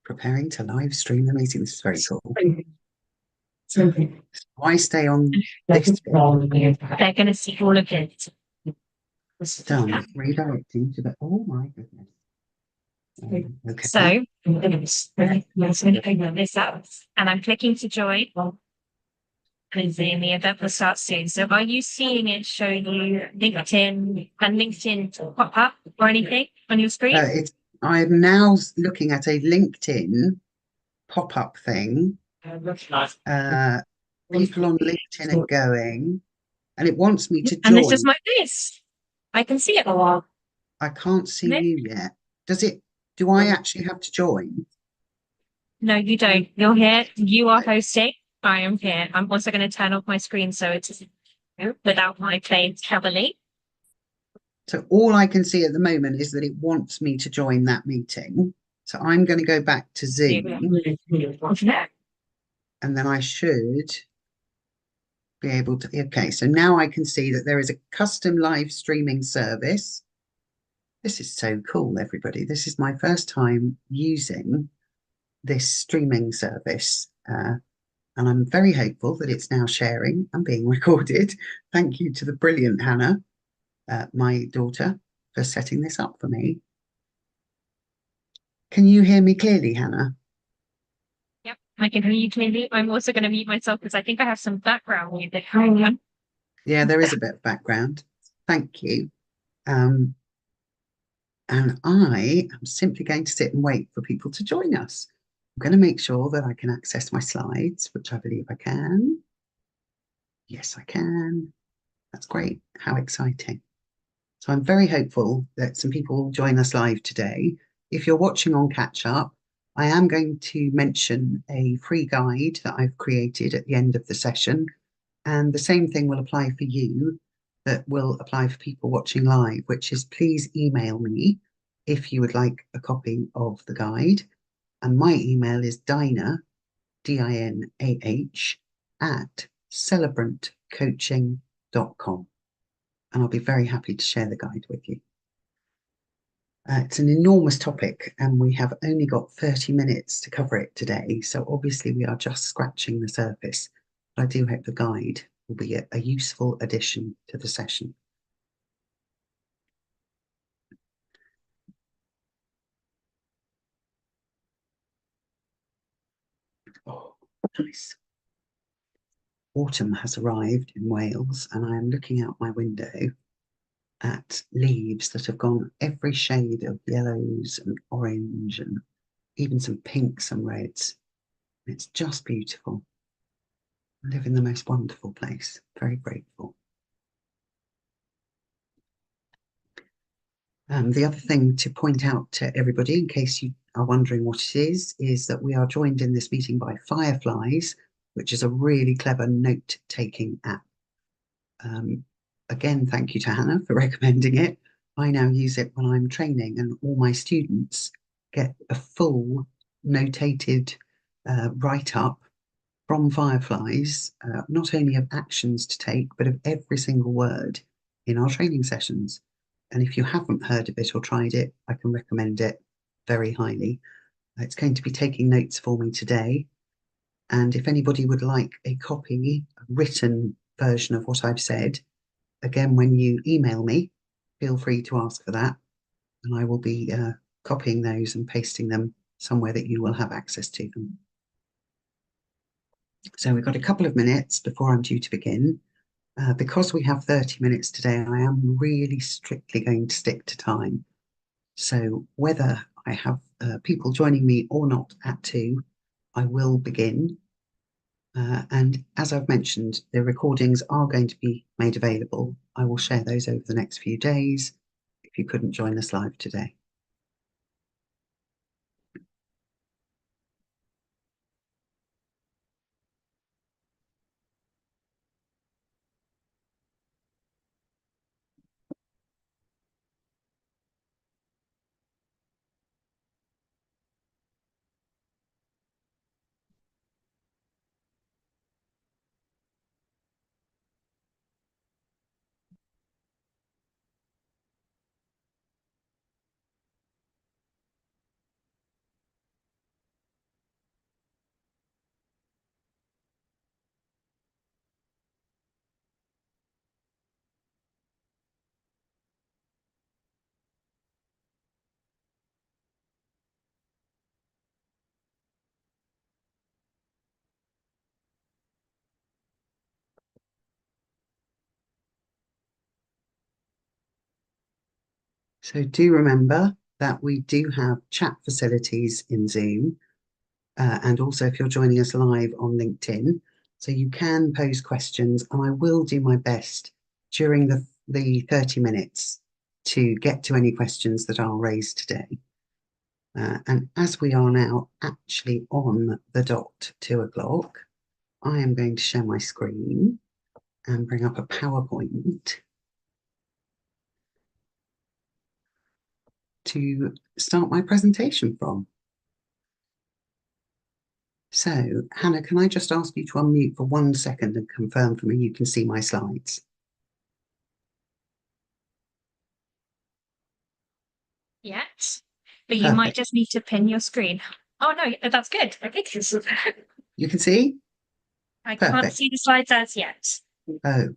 Preparing to live stream the meeting. This is very cool. Why stay on this? They're going to see all of it. Done. Redirecting to the. Oh my goodness. Okay. So, this up, and I'm clicking to join. And the event will start soon. So, are you seeing it show you LinkedIn and LinkedIn pop up or anything on your screen? I'm now looking at a LinkedIn pop-up thing. People on LinkedIn are going, and it wants me to join. And this is my face. I can see it. I can't see you yet. Does it? Do I actually have to join? No, you don't. You're here. You are hosting. I am here. I'm also going to turn off my screen so it's without my face heavily. So all I can see at the moment is that it wants me to join that meeting. So I'm going to go back to Zoom. And then I should be able to. Okay, so now I can see that there is a custom live streaming service. This is so cool, everybody. This is my first time using this streaming service. And I'm very hopeful that it's now sharing and being recorded. Thank you to the brilliant Hannah, my daughter, for setting this up for me. Can you hear me clearly, Hannah? Yep, I can hear you clearly. I'm also going to mute myself because I think I have some background music. Yeah, there is a bit of background. Thank you. And I am simply going to sit and wait for people to join us. I'm going to make sure that I can access my slides, which I believe I can. Yes, I can. That's great. How exciting. So I'm very hopeful that some people will join us live today. If you're watching on Catch Up, I am going to mention a free guide that I've created at the end of the session. And the same thing will apply for you that will apply for people watching live, which is please email me if you would like a copy of the guide. And my email is Dinah, DINAH, at celebrantcoaching.com. And I'll be very happy to share the guide with you. It's an enormous topic and we have only got 30 minutes to cover it today. So obviously we are just scratching the surface. But I do hope the guide will be a useful addition to the session. Oh, nice. Autumn has arrived in Wales and I am looking out my window at leaves that have gone every shade of yellows and orange and even some pinks and reds. It's just beautiful. I live in the most wonderful place. Very grateful. The other thing to point out to everybody, in case you are wondering what it is that we are joined in this meeting by Fireflies, which is a really clever note-taking app. Again, thank you to Hannah for recommending it. I now use it when I'm training and all my students get a full notated write-up from Fireflies, not only of actions to take, but of every single word in our training sessions. And if you haven't heard of it or tried it, I can recommend it very highly. It's going to be taking notes for me today. And if anybody would like a copy, a written version of what I've said, again, when you email me, feel free to ask for that. And I will be copying those and pasting them somewhere that you will have access to them. So we've got a couple of minutes before I'm due to begin. Because we have 30 minutes today, I am really strictly going to stick to time. So whether I have people joining me or not at 2, I will begin. And as I've mentioned, the recordings are going to be made available. I will share those over the next few days if you couldn't join us live today. So do remember that we do have chat facilities in Zoom, and also if you're joining us live on LinkedIn. So you can pose questions, and I will do my best during the 30 minutes to get to any questions that I'll raise today. And as we are now actually on the dot 2 o'clock, I am going to share my screen and bring up a PowerPoint to start my presentation from. So, Hannah, can I just ask you to unmute for 1 second and confirm for me you can see my slides? Yes, but you might just need to pin your screen. Oh no, that's good. Okay. You can see? I can't see the slides as yet. Oh,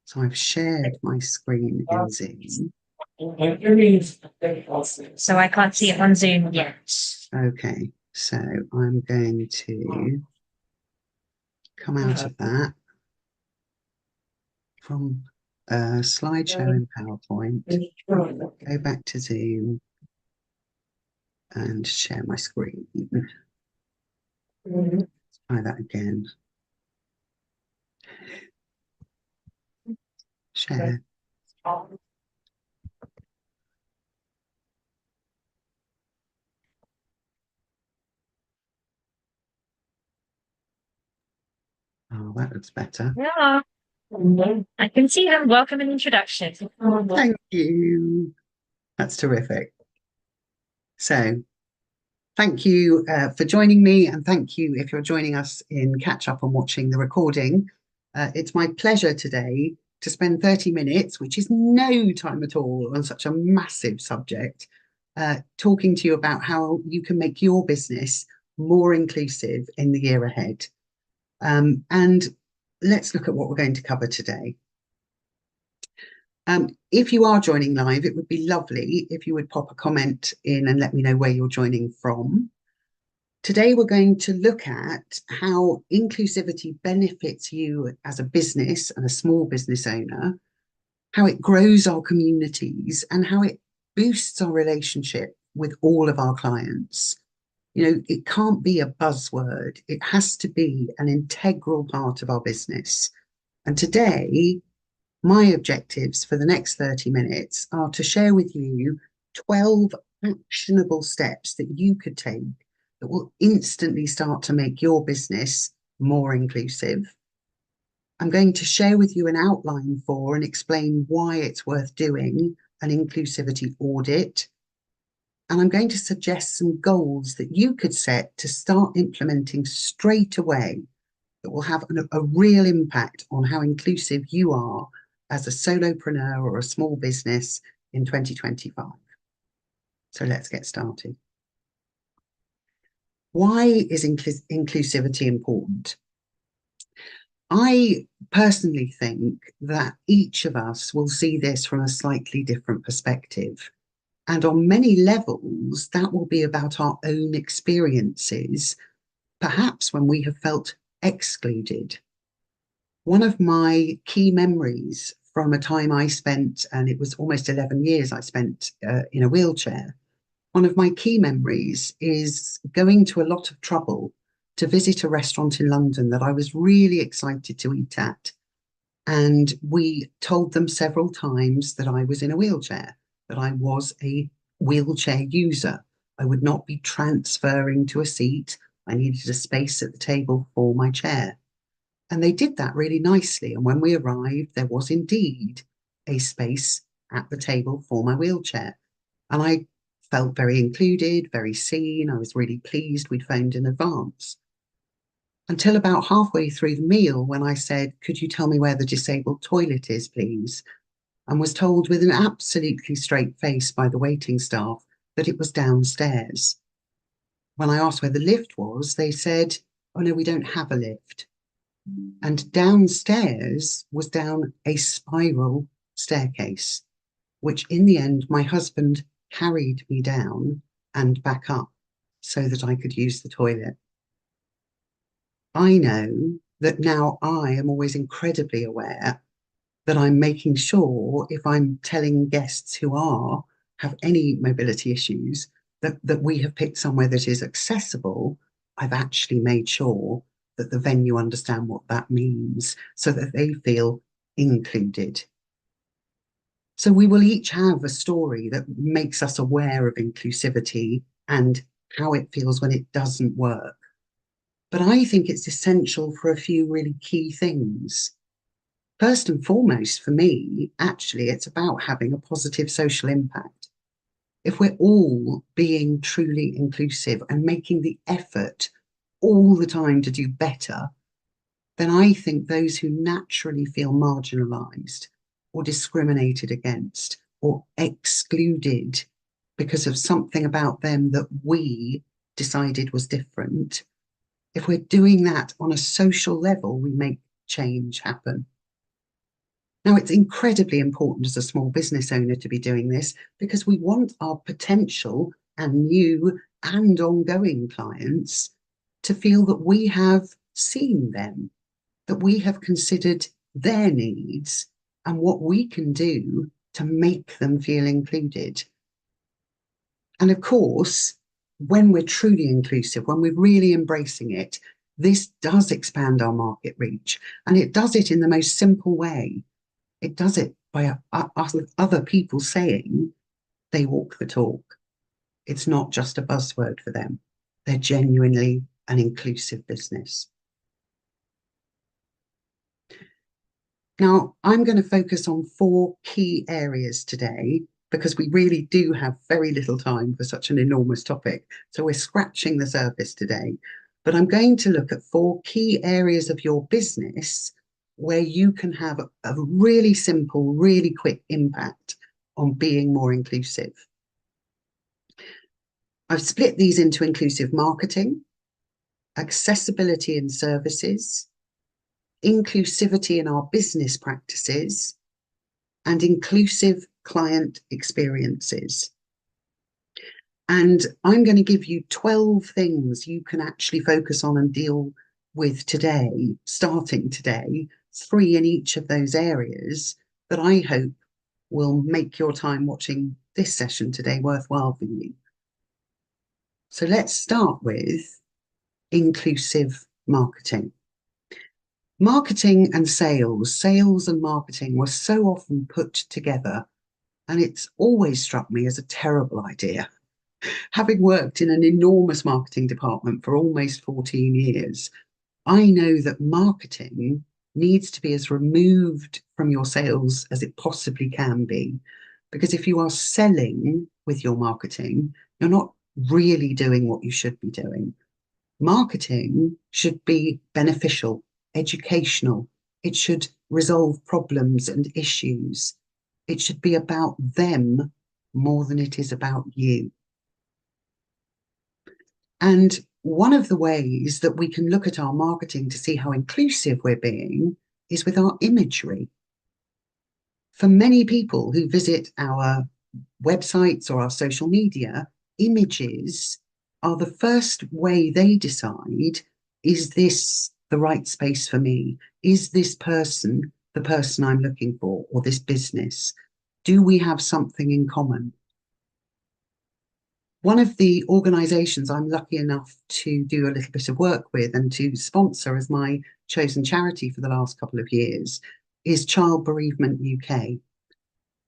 so I've shared my screen in Zoom. So I can't see it on Zoom yet. Okay, so I'm going to come out of that from slideshow in PowerPoint, go back to Zoom and share my screen. Let's try that again. Share. Oh, that looks better. Yeah. I can see them. Welcome and introduction. Thank you. That's terrific. So thank you for joining me, and thank you if you're joining us in catch up and watching the recording. It's my pleasure today to spend 30 minutes, which is no time at all, on such a massive subject, talking to you about how you can make your business more inclusive in the year ahead. And let's look at what we're going to cover today. If you are joining live, it would be lovely if you would pop a comment in and let me know where you're joining from. Today, we're going to look at how inclusivity benefits you as a business and a small business owner, how it grows our communities, and how it boosts our relationship with all of our clients. You know, it can't be a buzzword. It has to be an integral part of our business. And today, my objectives for the next 30 minutes are to share with you 12 actionable steps that you could take that will instantly start to make your business more inclusive. I'm going to share with you an outline for and explain why it's worth doing an inclusivity audit. And I'm going to suggest some goals that you could set to start implementing straight away that will have a real impact on how inclusive you are as a solopreneur or a small business in 2025. So let's get started. Why is inclusivity important? I personally think that each of us will see this from a slightly different perspective. And on many levels, that will be about our own experiences, perhaps when we have felt excluded. One of my key memories from a time I spent, and it was almost 11 years I spent in a wheelchair, one of my key memories is going to a lot of trouble to visit a restaurant in London that I was really excited to eat at. And we told them several times that I was in a wheelchair, that I was a wheelchair user. I would not be transferring to a seat. I needed a space at the table for my chair. And they did that really nicely. And when we arrived, there was indeed a space at the table for my wheelchair. And I felt very included, very seen. I was really pleased we'd phoned in advance. Until about halfway through the meal, when I said, "Could you tell me where the disabled toilet is, please?" And was told with an absolutely straight face by the waiting staff that it was downstairs. When I asked where the lift was, they said, "Oh no, we don't have a lift." And downstairs was down a spiral staircase, which in the end, my husband carried me down and back up so that I could use the toilet. I know that now I am always incredibly aware that I'm making sure if I'm telling guests who are have any mobility issues, that we have picked somewhere that is accessible, I've actually made sure that the venue understand what that means so that they feel included. So we will each have a story that makes us aware of inclusivity and how it feels when it doesn't work. But I think it's essential for a few really key things. First and foremost, for me, actually, it's about having a positive social impact. If we're all being truly inclusive and making the effort all the time to do better, then I think those who naturally feel marginalised or discriminated against or excluded because of something about them that we decided was different, if we're doing that on a social level, we make change happen. Now, it's incredibly important as a small business owner to be doing this because we want our potential and new and ongoing clients to feel that we have seen them, that we have considered their needs and what we can do to make them feel included. And of course, when we're truly inclusive, when we're really embracing it, this does expand our market reach, and it does it in the most simple way. It does it by other people saying they walk the talk. It's not just a buzzword for them. They're genuinely an inclusive business. Now, I'm going to focus on 4 key areas today because we really do have very little time for such an enormous topic. So we're scratching the surface today. But I'm going to look at 4 key areas of your business where you can have a really simple, really quick impact on being more inclusive. I've split these into inclusive marketing, accessibility in services, inclusivity in our business practices, and inclusive client experiences. And I'm going to give you 12 things you can actually focus on and deal with today, starting today, 3 in each of those areas that I hope will make your time watching this session today worthwhile for you. So let's start with inclusive marketing. Marketing and sales and marketing were so often put together, and it's always struck me as a terrible idea. Having worked in an enormous marketing department for almost 14 years, I know that marketing needs to be as removed from your sales as it possibly can be. Because if you are selling with your marketing, you're not really doing what you should be doing. Marketing should be beneficial, educational. It should resolve problems and issues. It should be about them more than it is about you. And one of the ways that we can look at our marketing to see how inclusive we're being is with our imagery. For many people who visit our websites or our social media, images are the first way they decide, is this the right space for me? Is this person the person I'm looking for, or this business? Do we have something in common? One of the organisations I'm lucky enough to do a little bit of work with and to sponsor as my chosen charity for the last couple of years is Child Bereavement UK.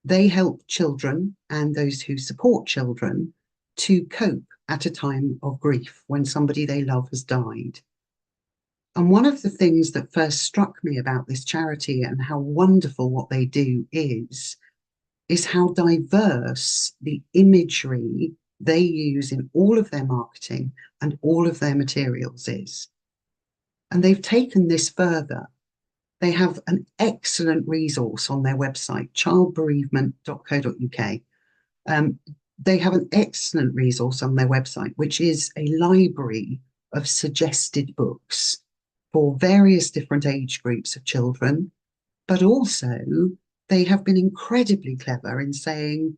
They help children and those who support children to cope at a time of grief when somebody they love has died. And one of the things that first struck me about this charity and how wonderful what they do is how diverse the imagery they use in all of their marketing and all of their materials is. And they've taken this further. They have an excellent resource on their website, childbereavement.co.uk. They have an excellent resource on their website, which is a library of suggested books for various different age groups of children, but also they have been incredibly clever in saying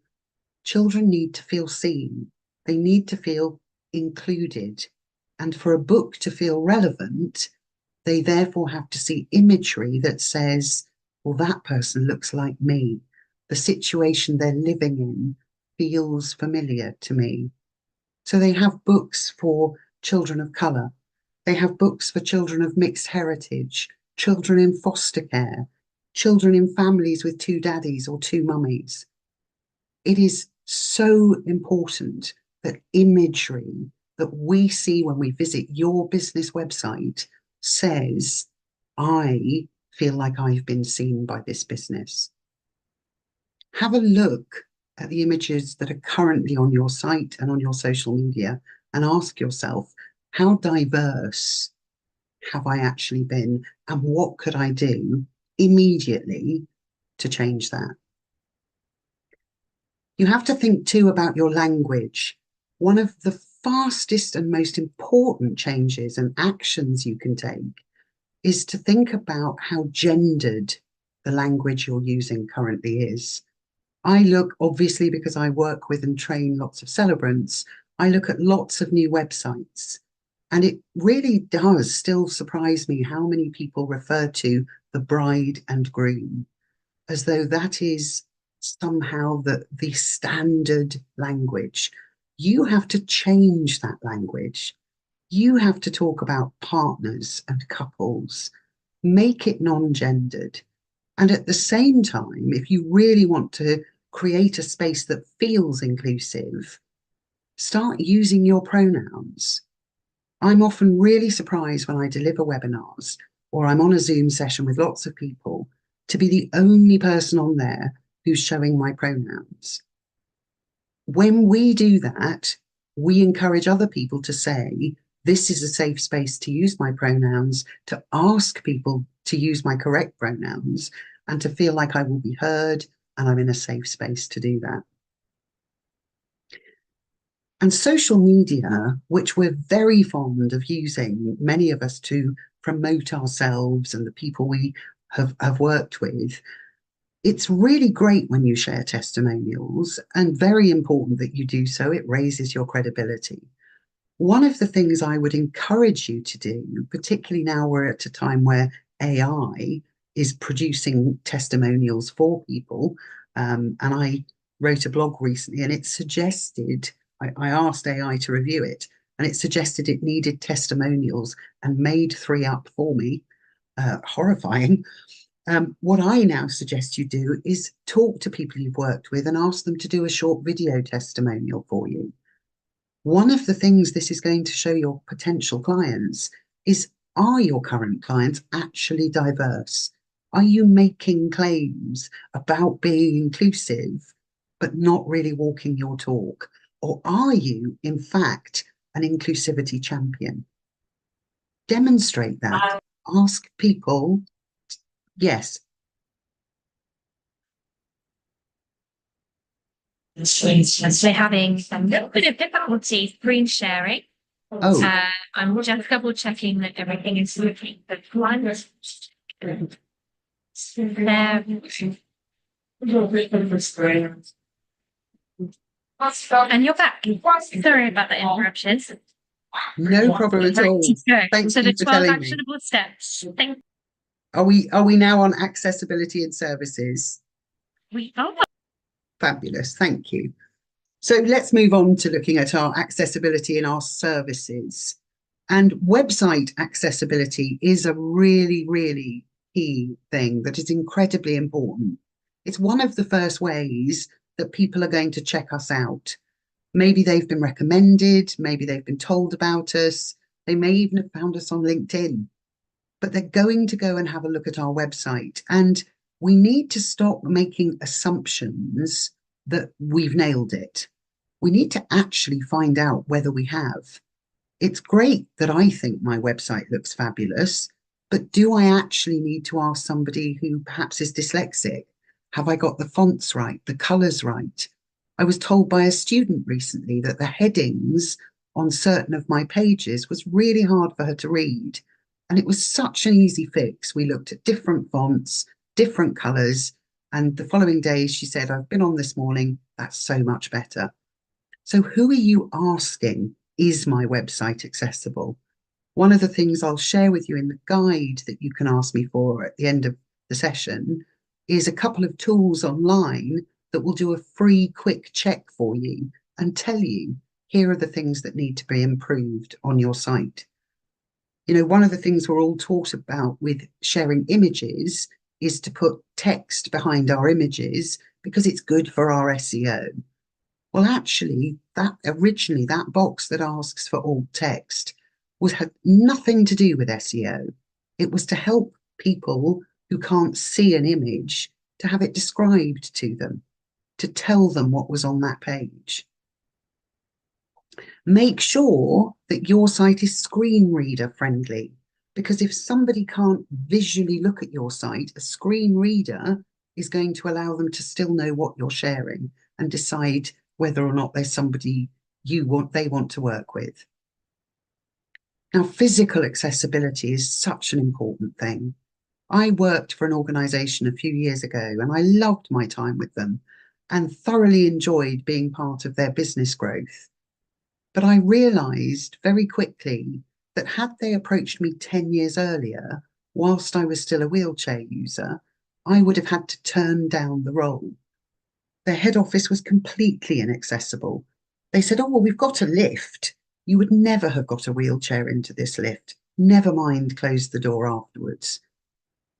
children need to feel seen. They need to feel included. And for a book to feel relevant, they therefore have to see imagery that says, well, that person looks like me. The situation they're living in feels familiar to me. So they have books for children of colour. They have books for children of mixed heritage, children in foster care, children in families with two daddies or two mummies. It is so important that imagery that we see when we visit your business website says, I feel like I've been seen by this business. Have a look at the images that are currently on your site and on your social media and ask yourself, how diverse have I actually been, and what could I do immediately to change that? You have to think too about your language. One of the fastest and most important changes and actions you can take is to think about how gendered the language you're using currently is. I look, obviously, because I work with and train lots of celebrants, I look at lots of new websites. And it really does still surprise me how many people refer to the bride and groom as though that is somehow the standard language. You have to change that language. You have to talk about partners and couples, make it non-gendered. And at the same time, if you really want to create a space that feels inclusive, start using your pronouns. I'm often really surprised when I deliver webinars or I'm on a Zoom session with lots of people to be the only person on there who's showing my pronouns. When we do that, we encourage other people to say, this is a safe space to use my pronouns, to ask people to use my correct pronouns, and to feel like I will be heard and I'm in a safe space to do that. And social media, which we're very fond of using, many of us, to promote ourselves and the people we have worked with, it's really great when you share testimonials, and very important that you do so. It raises your credibility. One of the things I would encourage you to do, particularly now we're at a time where AI is producing testimonials for people, and I wrote a blog recently and it suggested, I asked AI to review it, and it suggested it needed testimonials and made 3 up for me. Horrifying. What I now suggest you do is talk to people you've worked with and ask them to do a short video testimonial for you. One of the things this is going to show your potential clients is, are your current clients actually diverse? Are you making claims about being inclusive, but not really walking your talk? Or are you, in fact, an inclusivity champion? Demonstrate that. Ask people. Yes. So having a little bit of difficulty screen sharing. Oh, I'm just double checking that everything is working. But one is and you're back. Sorry about the interruptions. no problem at all. Thank So you the for 12 telling me. actionable steps. Are we now on accessibility and services? We are. Fabulous. Thank you. So let's move on to looking at our accessibility in our services. And website accessibility is a really, really key thing that is incredibly important. It's one of the first ways that people are going to check us out. Maybe they've been recommended, maybe they've been told about us, they may even have found us on LinkedIn, but they're going to go and have a look at our website. And we need to stop making assumptions that we've nailed it. We need to actually find out whether we have. It's great that I think my website looks fabulous, but do I actually need to ask somebody who perhaps is dyslexic? Have I got the fonts right, the colours right? I was told by a student recently that the headings on certain of my pages was really hard for her to read. And it was such an easy fix. We looked at different fonts, different colours, and the following day she said, I've been on this morning, that's so much better. So who are you asking, is my website accessible? One of the things I'll share with you in the guide that you can ask me for at the end of the session is a couple of tools online that will do a free quick check for you and tell you, here are the things that need to be improved on your site. You know, one of the things we're all taught about with sharing images is to put text behind our images because it's good for our SEO. Well, actually, that originally, that box that asks for alt text had nothing to do with SEO. It was to help people who can't see an image to have it described to them, to tell them what was on that page. Make sure that your site is screen reader friendly, because if somebody can't visually look at your site, a screen reader is going to allow them to still know what you're sharing and decide whether or not there's somebody they want to work with. Now, physical accessibility is such an important thing. I worked for an organisation a few years ago and I loved my time with them and thoroughly enjoyed being part of their business growth. But I realised very quickly that had they approached me 10 years earlier, whilst I was still a wheelchair user, I would have had to turn down the role. Their head office was completely inaccessible. They said, oh, well, we've got a lift. You would never have got a wheelchair into this lift. Never mind, close the door afterwards.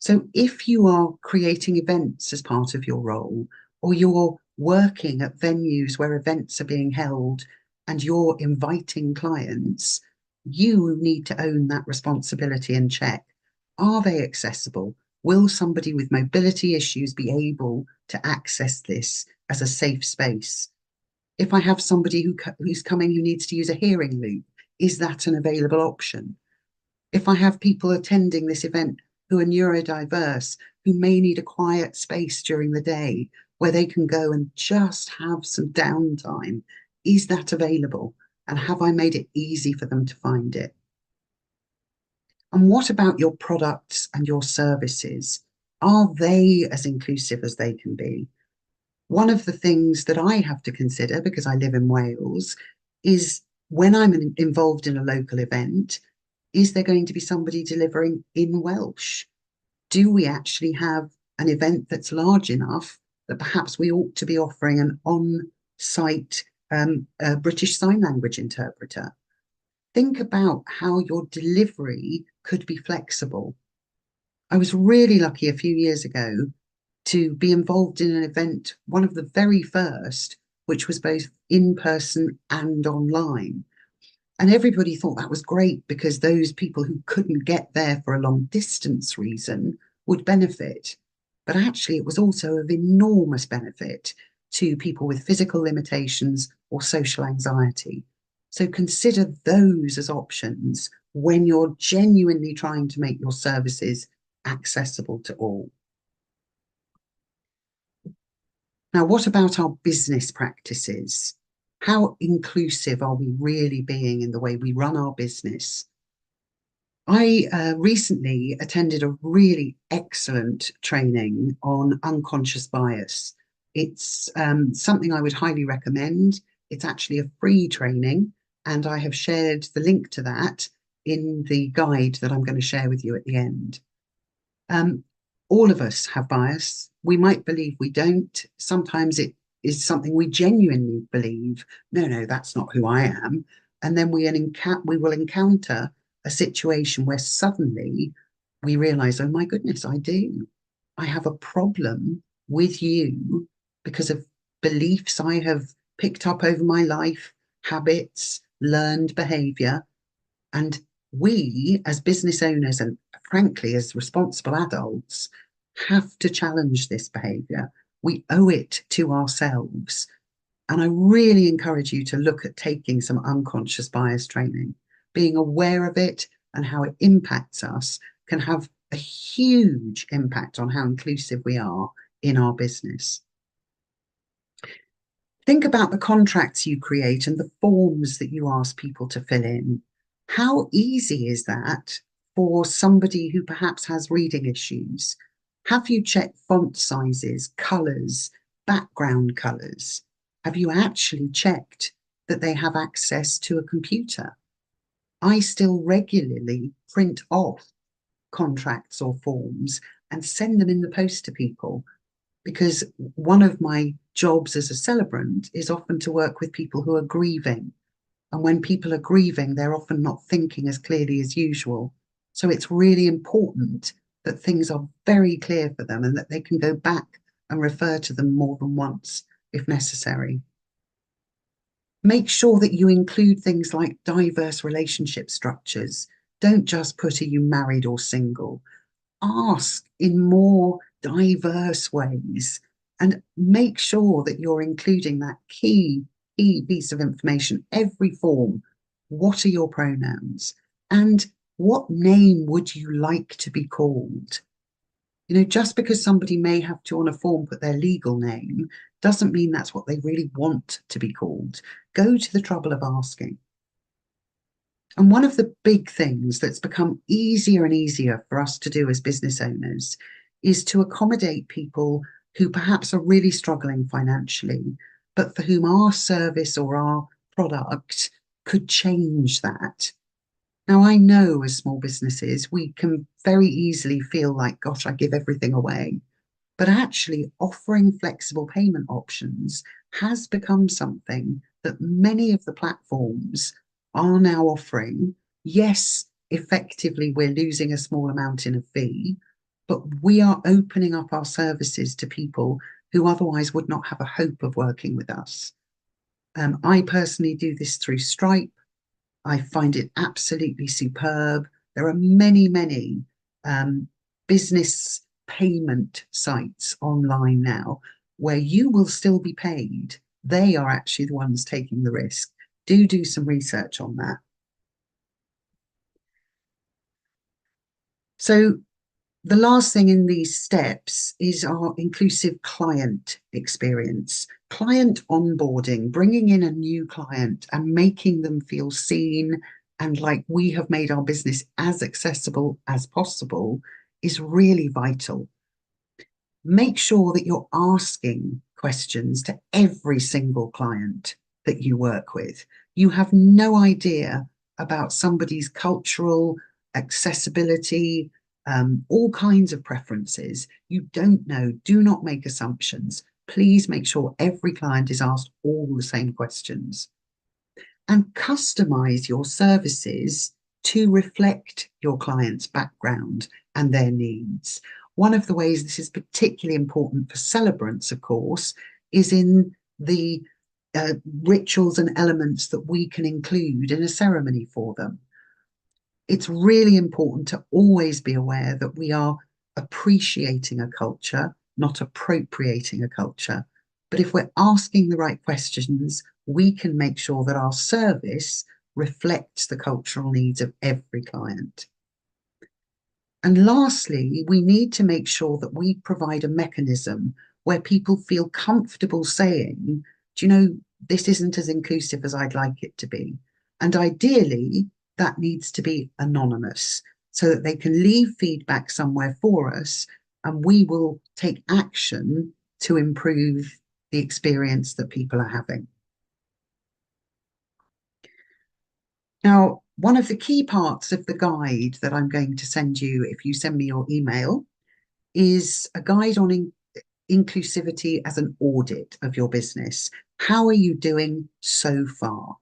So if you are creating events as part of your role, or you're working at venues where events are being held and you're inviting clients, you need to own that responsibility and check. Are they accessible? Will somebody with mobility issues be able to access this as a safe space? If I have somebody who's coming who needs to use a hearing loop, is that an available option? If I have people attending this event who are neurodiverse, who may need a quiet space during the day where they can go and just have some downtime, is that available? And have I made it easy for them to find it? And what about your products and your services? Are they as inclusive as they can be? One of the things that I have to consider, because I live in Wales, is when I'm involved in a local event, is there going to be somebody delivering in Welsh? Do we actually have an event that's large enough that perhaps we ought to be offering an on-site British Sign Language interpreter? Think about how your delivery could be flexible. I was really lucky a few years ago to be involved in an event, one of the very first, which was both in person and online. And everybody thought that was great because those people who couldn't get there for a long distance reason would benefit. But actually, it was also of enormous benefit to people with physical limitations or social anxiety. So consider those as options when you're genuinely trying to make your services accessible to all. Now, what about our business practices? How inclusive are we really being in the way we run our business? I recently attended a really excellent training on unconscious bias. It's something I would highly recommend. It's actually a free training, and I have shared the link to that in the guide that I'm going to share with you at the end. All of us have bias. We might believe we don't. Sometimes it is something we genuinely believe. No, that's not who I am. And then we will encounter a situation where suddenly we realize, oh my goodness, I do. I have a problem with you because of beliefs I have picked up over my life, habits, learned behavior. And we, as business owners and frankly, as responsible adults, have to challenge this behavior. We owe it to ourselves. And I really encourage you to look at taking some unconscious bias training. Being aware of it and how it impacts us can have a huge impact on how inclusive we are in our business. Think about the contracts you create and the forms that you ask people to fill in. How easy is that for somebody who perhaps has reading issues? Have you checked font sizes, colours, background colours? Have you actually checked that they have access to a computer? I still regularly print off contracts or forms and send them in the post to people because one of my jobs as a celebrant is often to work with people who are grieving. And when people are grieving, they're often not thinking as clearly as usual. So it's really important that things are very clear for them and that they can go back and refer to them more than once if necessary. Make sure that you include things like diverse relationship structures. Don't just put, are you married or single? Ask in more diverse ways and make sure that you're including that key piece of information, every form. What are your pronouns? And what name would you like to be called? You know, just because somebody may have to on a form put their legal name doesn't mean that's what they really want to be called. Go to the trouble of asking. And one of the big things that's become easier and easier for us to do as business owners is to accommodate people who perhaps are really struggling financially, but for whom our service or our product could change that. Now, I know as small businesses, we can very easily feel like, gosh, I give everything away. But actually, offering flexible payment options has become something that many of the platforms are now offering. Yes, effectively, we're losing a small amount in a fee, but we are opening up our services to people who otherwise would not have a hope of working with us. I personally do this through Stripe. I find it absolutely superb. There are many, many business payment sites online now where you will still be paid. They are actually the ones taking the risk. Do some research on that. So the last thing in these steps is our inclusive client experience. Client onboarding, bringing in a new client and making them feel seen and like we have made our business as accessible as possible is really vital. Make sure that you're asking questions to every single client that you work with. You have no idea about somebody's cultural accessibility, all kinds of preferences. You don't know. Do not make assumptions. Please make sure every client is asked all the same questions. And customize your services to reflect your client's background and their needs. One of the ways this is particularly important for celebrants, of course, is in the rituals and elements that we can include in a ceremony for them. It's really important to always be aware that we are appreciating a culture, not appropriating a culture. But if we're asking the right questions, we can make sure that our service reflects the cultural needs of every client. And lastly, we need to make sure that we provide a mechanism where people feel comfortable saying, do you know, this isn't as inclusive as I'd like it to be. And ideally, that needs to be anonymous so that they can leave feedback somewhere for us and we will take action to improve the experience that people are having. Now, one of the key parts of the guide that I'm going to send you if you send me your email is a guide on inclusivity as an audit of your business. How are you doing so far?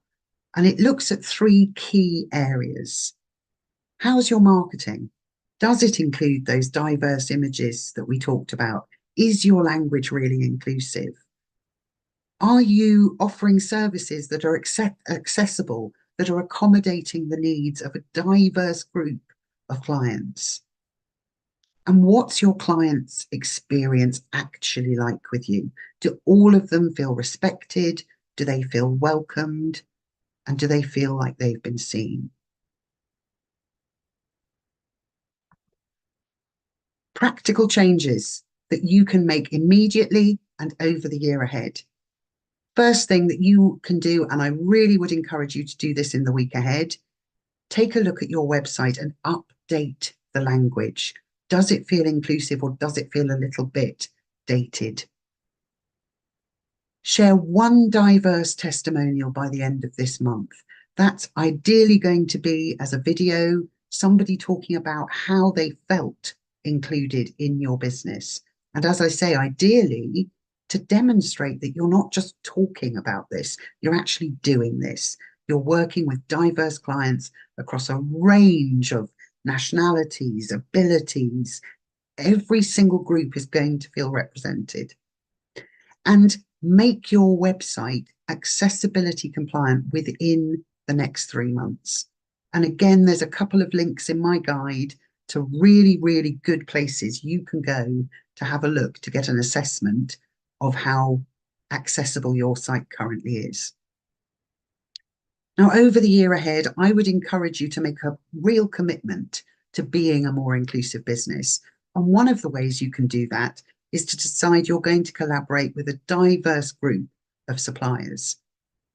And it looks at three key areas. How's your marketing? Does it include those diverse images that we talked about? Is your language really inclusive? Are you offering services that are accessible, that are accommodating the needs of a diverse group of clients? And what's your client's experience actually like with you? Do all of them feel respected? Do they feel welcomed? And do they feel like they've been seen? Practical changes that you can make immediately and over the year ahead. First thing that you can do, and I really would encourage you to do this in the week ahead, take a look at your website and update the language. Does it feel inclusive or does it feel a little bit dated? Share one diverse testimonial by the end of this month. That's ideally going to be as a video, somebody talking about how they felt included in your business. And as I say, ideally, to demonstrate that you're not just talking about this, you're actually doing this. You're working with diverse clients across a range of nationalities, abilities. Every single group is going to feel represented. And make your website accessibility compliant within the next 3 months. And again, there's a couple of links in my guide to really, really good places you can go to have a look to get an assessment of how accessible your site currently is. Now, over the year ahead, I would encourage you to make a real commitment to being a more inclusive business. And one of the ways you can do that is to decide you're going to collaborate with a diverse group of suppliers.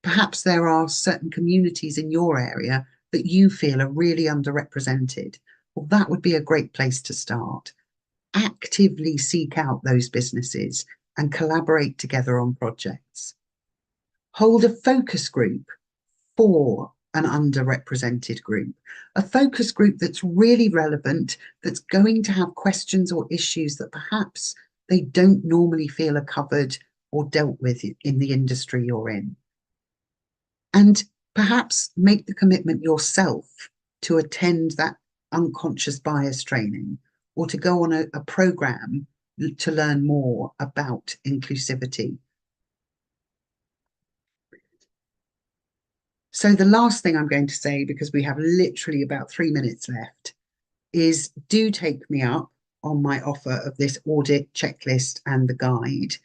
Perhaps there are certain communities in your area that you feel are really underrepresented. Well, that would be a great place to start. Actively seek out those businesses and collaborate together on projects. Hold a focus group for an underrepresented group, a focus group that's really relevant, that's going to have questions or issues that perhaps they don't normally feel are covered or dealt with in the industry you're in. And perhaps make the commitment yourself to attend that unconscious bias training or to go on a program to learn more about inclusivity. So the last thing I'm going to say, because we have literally about 3 minutes left, is do take me up on my offer of this audit checklist and the guide.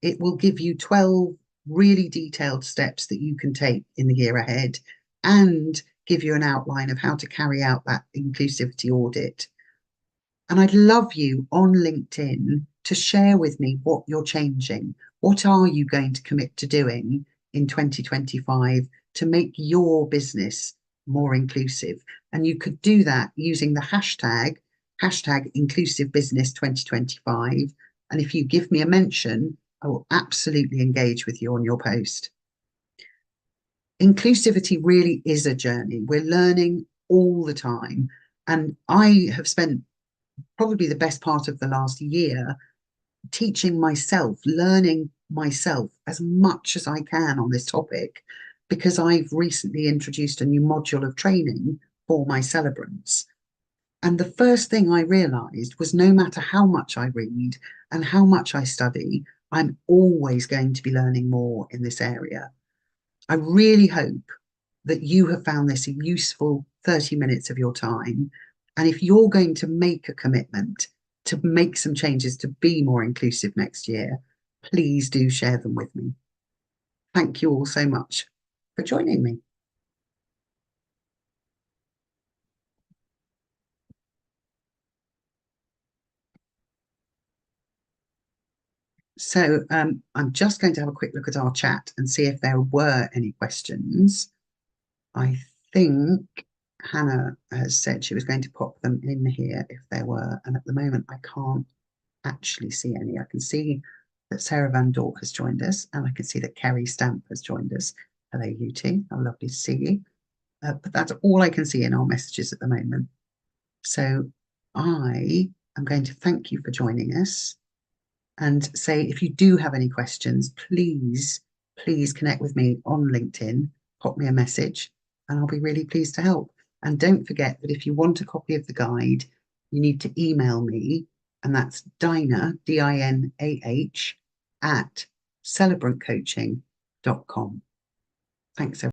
It will give you 12 really detailed steps that you can take in the year ahead and give you an outline of how to carry out that inclusivity audit. And I'd love you on LinkedIn to share with me what you're changing. What are you going to commit to doing in 2025 to make your business more inclusive? And you could do that using the hashtag #InclusiveBusiness2025. And if you give me a mention, I will absolutely engage with you on your post. Inclusivity really is a journey. We're learning all the time. And I have spent probably the best part of the last year teaching myself, learning myself as much as I can on this topic, because I've recently introduced a new module of training for my celebrants. And the first thing I realized was no matter how much I read and how much I study, I'm always going to be learning more in this area. I really hope that you have found this a useful 30 minutes of your time. And if you're going to make a commitment to make some changes to be more inclusive next year, please do share them with me. Thank you all so much for joining me. So I'm just going to have a quick look at our chat and see if there were any questions. I think Hannah has said she was going to pop them in here if there were, and at the moment I can't actually see any. I can see that Sarah Van Dork has joined us, and I can see that Kerry Stamp has joined us. Hello, you two. How lovely to see you. But that's all I can see in our messages at the moment. So I am going to thank you for joining us and say if you do have any questions, please connect with me on LinkedIn, pop me a message, and I'll be really pleased to help. And don't forget that if you want a copy of the guide, you need to email me, and that's Dinah, DINAH, at celebrantcoaching.com. Thanks, everyone.